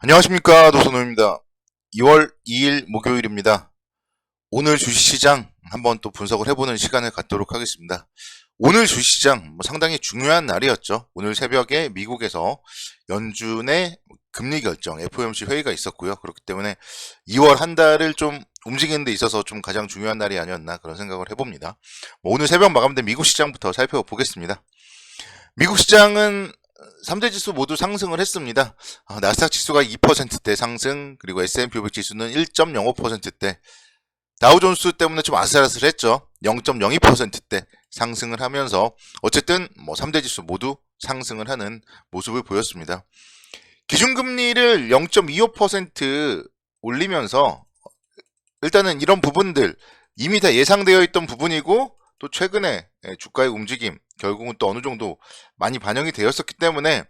안녕하십니까, 노선호입니다. 2월 2일 목요일입니다. 오늘 주식시장 한번 또 분석을 해보는 시간을 갖도록 하겠습니다. 오늘 주식시장 상당히 중요한 날이었죠. 오늘 새벽에 미국에서 연준의 금리 결정 FOMC 회의가 있었고요. 그렇기 때문에 2월 한 달을 좀 움직이는 데 있어서 좀 가장 중요한 날이 아니었나 그런 생각을 해봅니다. 오늘 새벽 마감된 미국 시장부터 살펴보겠습니다. 미국 시장은 3대 지수 모두 상승을 했습니다. 나스닥 지수가 2%대 상승, 그리고 S&P 500 지수는 1.05%대, 다우존스 때문에 좀 아슬아슬했죠. 0.02%대 상승을 하면서 어쨌든 3대 지수 모두 상승을 하는 모습을 보였습니다. 기준금리를 0.25% 올리면서 일단은 이런 부분들 이미 다 예상되어 있던 부분이고, 또 최근에 주가의 움직임 결국은 또 어느 정도 많이 반영이 되었었기 때문에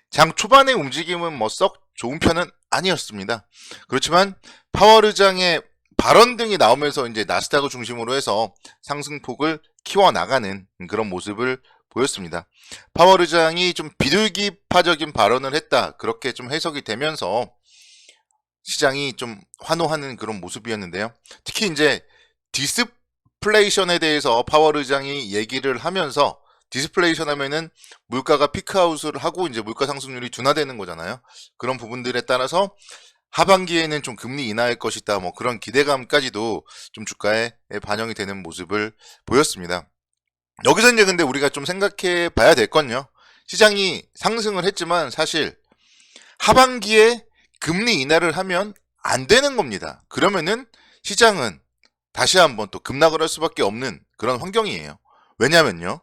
장 초반의 움직임은 썩 좋은 편은 아니었습니다. 그렇지만 파월 의장의 발언 등이 나오면서 이제 나스닥을 중심으로 해서 상승폭을 키워나가는 그런 모습을 보였습니다. 파월 의장이 좀 비둘기파적인 발언을 했다, 그렇게 좀 해석이 되면서 시장이 좀 환호하는 그런 모습이었는데요. 특히 이제 디스플레이션에 대해서 파월 의장이 얘기를 하면서, 디스플레이션 하면은 물가가 피크아웃을 하고 이제 물가 상승률이 둔화되는 거잖아요. 그런 부분들에 따라서 하반기에는 좀 금리 인하할 것이다, 그런 기대감까지도 좀 주가에 반영이 되는 모습을 보였습니다. 여기서 이제 근데 우리가 좀 생각해 봐야 될 건요, 시장이 상승을 했지만 사실 하반기에 금리 인하를 하면 안 되는 겁니다. 그러면은 시장은 다시 한번 또 급락을 할 수밖에 없는 그런 환경이에요. 왜냐면요,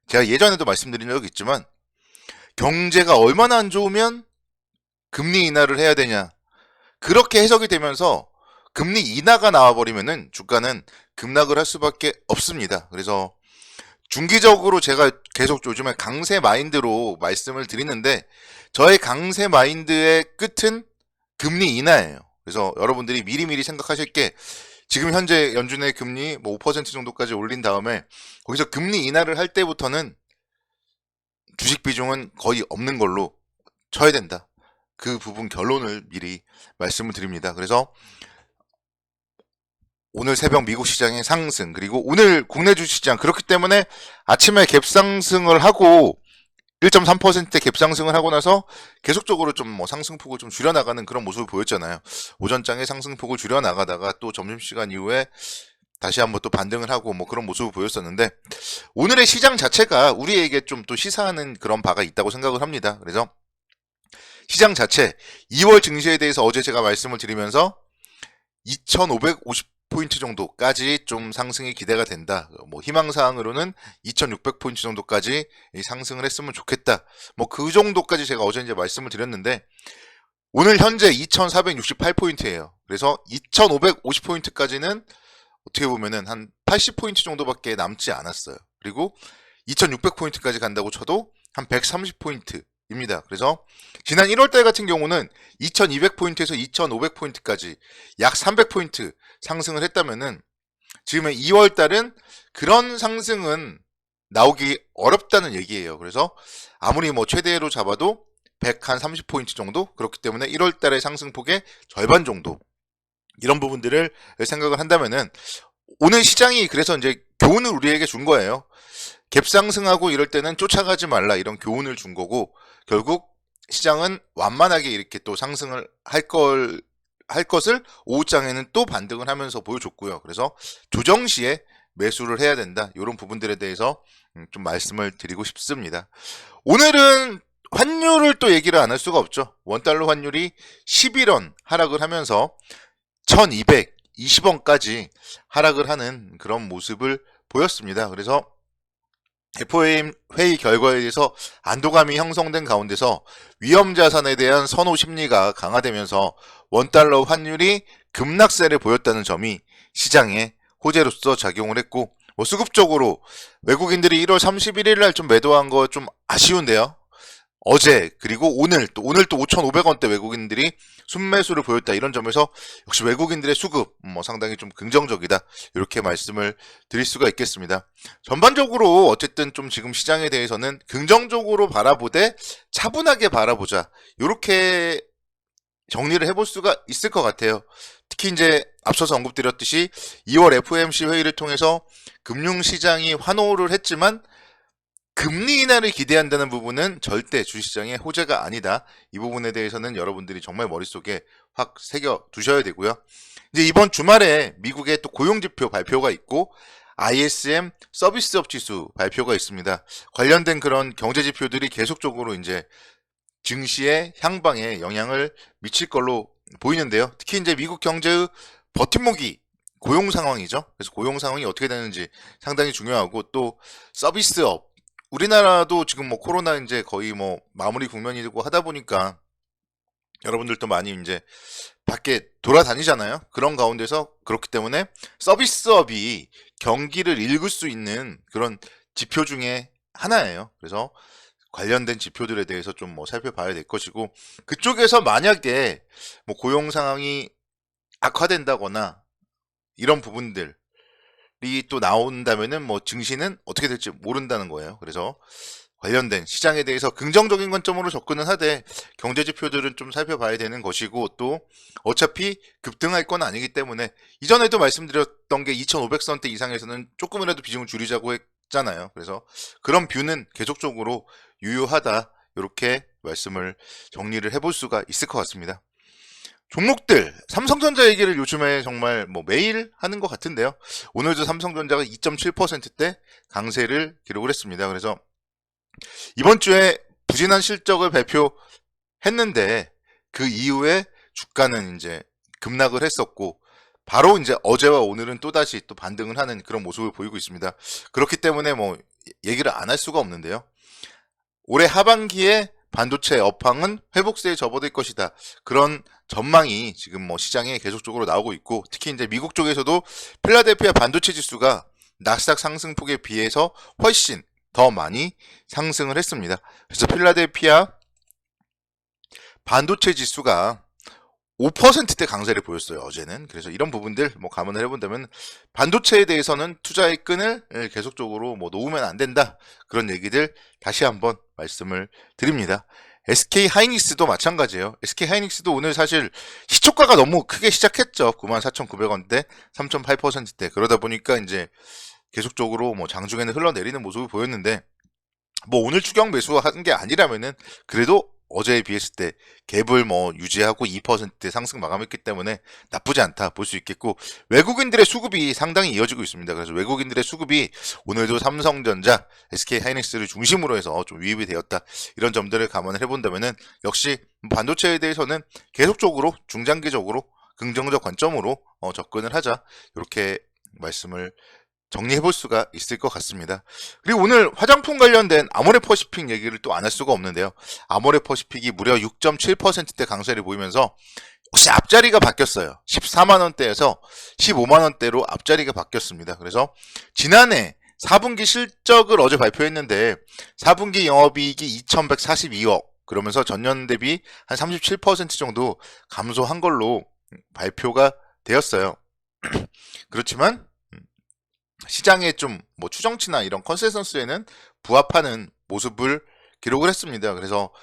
제가 예전에도 말씀드린 적이 있지만 경제가 얼마나 안 좋으면 금리 인하를 해야 되냐, 그렇게 해석이 되면서 금리 인하가 나와버리면은 주가는 급락을 할 수밖에 없습니다. 그래서 중기적으로 제가 계속 요즘에 강세 마인드로 말씀을 드리는데, 저의 강세 마인드의 끝은 금리 인하예요. 그래서 여러분들이 미리미리 생각하실 게, 지금 현재 연준의 금리 5% 정도까지 올린 다음에 거기서 금리 인하를 할 때부터는 주식 비중은 거의 없는 걸로 쳐야 된다, 그 부분 결론을 미리 말씀을 드립니다. 그래서 오늘 새벽 미국 시장의 상승, 그리고 오늘 국내 주식시장, 그렇기 때문에 아침에 갭상승을 하고 1.3% 갭상승을 하고 나서 계속적으로 좀 상승폭을 좀 줄여나가는 그런 모습을 보였잖아요. 오전장에 상승폭을 줄여나가다가 또 점심시간 이후에 다시 한번 또 반등을 하고 그런 모습을 보였었는데, 오늘의 시장 자체가 우리에게 좀 또 시사하는 그런 바가 있다고 생각을 합니다. 그래서 시장 자체 2월 증시에 대해서 어제 제가 말씀을 드리면서 2550포인트 정도까지 좀 상승이 기대가 된다. 희망사항으로는 2600포인트 정도까지 상승을 했으면 좋겠다. 그 정도까지 제가 어제 이제 말씀을 드렸는데, 오늘 현재 2468포인트예요. 그래서 2550포인트까지는 어떻게 보면은 한 80포인트 정도밖에 남지 않았어요. 그리고 2600포인트까지 간다고 쳐도 한 130포인트입니다. 그래서 지난 1월달 같은 경우는 2200포인트에서 2500포인트까지 약 300포인트 상승을 했다면은, 지금의 2월달은 그런 상승은 나오기 어렵다는 얘기예요. 그래서 아무리 최대로 잡아도 130포인트 정도, 그렇기 때문에 1월달의 상승폭의 절반 정도, 이런 부분들을 생각을 한다면은 오늘 시장이 그래서 이제 교훈을 우리에게 준 거예요. 갭상승하고 이럴 때는 쫓아가지 말라, 이런 교훈을 준 거고, 결국 시장은 완만하게 이렇게 또 상승을 할 것을 오후장에는 또 반등을 하면서 보여줬고요. 그래서 조정 시에 매수를 해야 된다, 이런 부분들에 대해서 좀 말씀을 드리고 싶습니다. 오늘은 환율을 또 얘기를 안 할 수가 없죠. 원달러 환율이 11원 하락을 하면서 1220원까지 하락을 하는 그런 모습을 보였습니다. 그래서 FOMC 회의 결과에 대해서 안도감이 형성된 가운데서 위험자산에 대한 선호 심리가 강화되면서 원달러 환율이 급락세를 보였다는 점이 시장에 호재로서 작용을 했고, 수급적으로 외국인들이 1월 31일 날 좀 매도한 거 좀 아쉬운데요. 어제 그리고 오늘 또 5,500원대 외국인들이 순매수를 보였다, 이런 점에서 역시 외국인들의 수급 상당히 좀 긍정적이다, 이렇게 말씀을 드릴 수가 있겠습니다. 전반적으로 어쨌든 좀 지금 시장에 대해서는 긍정적으로 바라보되 차분하게 바라보자, 이렇게 정리를 해볼 수가 있을 것 같아요. 특히 이제 앞서서 언급드렸듯이 2월 FOMC 회의를 통해서 금융시장이 환호를 했지만 금리 인하를 기대한다는 부분은 절대 주식시장의 호재가 아니다. 이 부분에 대해서는 여러분들이 정말 머릿속에 확 새겨 두셔야 되고요. 이제 이번 주말에 미국의 또 고용지표 발표가 있고 ISM 서비스업 지수 발표가 있습니다. 관련된 그런 경제지표들이 계속적으로 이제 증시의 향방에 영향을 미칠 걸로 보이는데요. 특히 이제 미국 경제의 버팀목이 고용 상황이죠. 그래서 고용 상황이 어떻게 되는지 상당히 중요하고 또 서비스업 우리나라도 지금 뭐 코로나 이제 거의 뭐 마무리 국면이고 하다 보니까 여러분들도 많이 이제 밖에 돌아다니잖아요. 그런 가운데서 그렇기 때문에 서비스업이 경기를 읽을 수 있는 그런 지표 중에 하나예요. 그래서 관련된 지표들에 대해서 좀 뭐 살펴봐야 될 것이고 그쪽에서 만약에 뭐 고용 상황이 악화된다거나 이런 부분들이 또 나온다면은 뭐 증시는 어떻게 될지 모른다는 거예요. 그래서 관련된 시장에 대해서 긍정적인 관점으로 접근은 하되 경제 지표들은 좀 살펴봐야 되는 것이고 또 어차피 급등할 건 아니기 때문에 이전에도 말씀드렸던 게 2500선대 이상에서는 조금이라도 비중을 줄이자고 했잖아요. 그래서 그런 뷰는 계속적으로 유효하다. 이렇게 말씀을 정리를 해볼 수가 있을 것 같습니다. 종목들 삼성전자 얘기를 요즘에 정말 뭐 매일 하는 것 같은데요. 오늘도 삼성전자가 2.7%대 강세를 기록을 했습니다. 그래서 이번 주에 부진한 실적을 발표했는데 그 이후에 주가는 이제 급락을 했었고 바로 이제 어제와 오늘은 또다시 또 반등을 하는 그런 모습을 보이고 있습니다. 그렇기 때문에 뭐 얘기를 안 할 수가 없는데요. 올해 하반기에 반도체 업황은 회복세에 접어들 것이다. 그런 전망이 지금 뭐 시장에 계속적으로 나오고 있고 특히 이제 미국 쪽에서도 필라델피아 반도체 지수가 나스닥 상승폭에 비해서 훨씬 더 많이 상승을 했습니다. 그래서 필라델피아 반도체 지수가 5%대 강세를 보였어요, 어제는. 그래서 이런 부분들 뭐 감안을 해본다면 반도체에 대해서는 투자의 끈을 계속적으로 뭐 놓으면 안 된다. 그런 얘기들 다시 한번 말씀을 드립니다. SK 하이닉스도 마찬가지예요. SK 하이닉스도 오늘 사실 시초가가 너무 크게 시작했죠. 94,900원대 3.8%대. 그러다 보니까 이제 계속적으로 뭐 장중에는 흘러내리는 모습을 보였는데 뭐 오늘 추경 매수한 게 아니라면은 그래도 어제에 비했을 때 갭을 뭐 유지하고 2% 상승 마감했기 때문에 나쁘지 않다 볼 수 있겠고 외국인들의 수급이 상당히 이어지고 있습니다. 그래서 외국인들의 수급이 오늘도 삼성전자, SK 하이닉스를 중심으로 해서 좀 유입이 되었다. 이런 점들을 감안을 해본다면은 역시 반도체에 대해서는 계속적으로 중장기적으로 긍정적 관점으로 접근을 하자. 이렇게 말씀을 정리해볼 수가 있을 것 같습니다. 그리고 오늘 화장품 관련된 아모레퍼시픽 얘기를 또 안 할 수가 없는데요. 아모레퍼시픽이 무려 6.7%대 강세를 보이면서 역시 앞자리가 바뀌었어요. 14만원대에서 15만원대로 앞자리가 바뀌었습니다. 그래서 지난해 4분기 실적을 어제 발표했는데 4분기 영업이익이 2142억 그러면서 전년 대비 한 37% 정도 감소한 걸로 발표가 되었어요. 그렇지만 시장의 좀 뭐 추정치나 이런 컨센서스에는 부합하는 모습을 기록을 했습니다. 그래서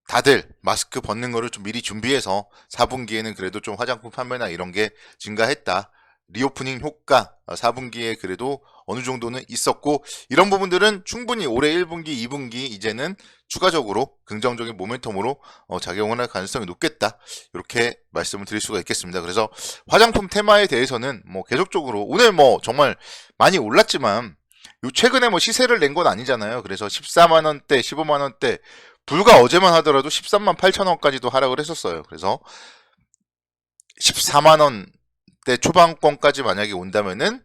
다들 마스크 벗는 거를 좀 미리 준비해서 4분기에는 그래도 좀 화장품 판매나 이런 게 증가했다. 리오프닝 효과 4분기에 그래도 어느 정도는 있었고 이런 부분들은 충분히 올해 1분기, 2분기 이제는 추가적으로 긍정적인 모멘텀으로 작용을 할 가능성이 높겠다. 이렇게 말씀을 드릴 수가 있겠습니다. 그래서 화장품 테마에 대해서는 뭐 계속적으로 오늘 뭐 정말 많이 올랐지만 요 최근에 뭐 시세를 낸 건 아니잖아요. 그래서 14만 원대, 15만 원대 불과 어제만 하더라도 13만 8천 원까지도 하락을 했었어요. 그래서 14만 원대 초반권까지 만약에 온다면은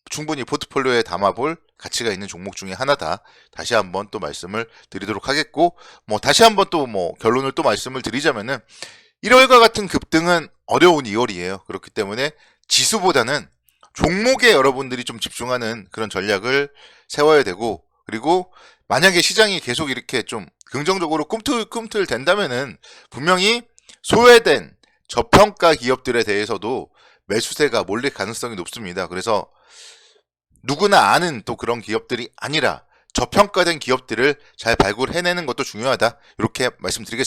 충분히 포트폴리오에 담아볼 가치가 있는 종목 중에 하나다. 다시 한번 또 말씀을 드리도록 하겠고, 뭐 다시 한번 또 뭐 결론을 또 말씀을 드리자면은 1월과 같은 급등은 어려운 2월이에요. 그렇기 때문에 지수보다는 종목에 여러분들이 좀 집중하는 그런 전략을 세워야 되고, 그리고 만약에 시장이 계속 이렇게 좀 긍정적으로 꿈틀꿈틀 된다면은 분명히 소외된 저평가 기업들에 대해서도 매수세가 몰릴 가능성이 높습니다. 그래서 누구나 아는 또 그런 기업들이 아니라 저평가된 기업들을 잘 발굴해내는 것도 중요하다. 이렇게 말씀드리겠습니다.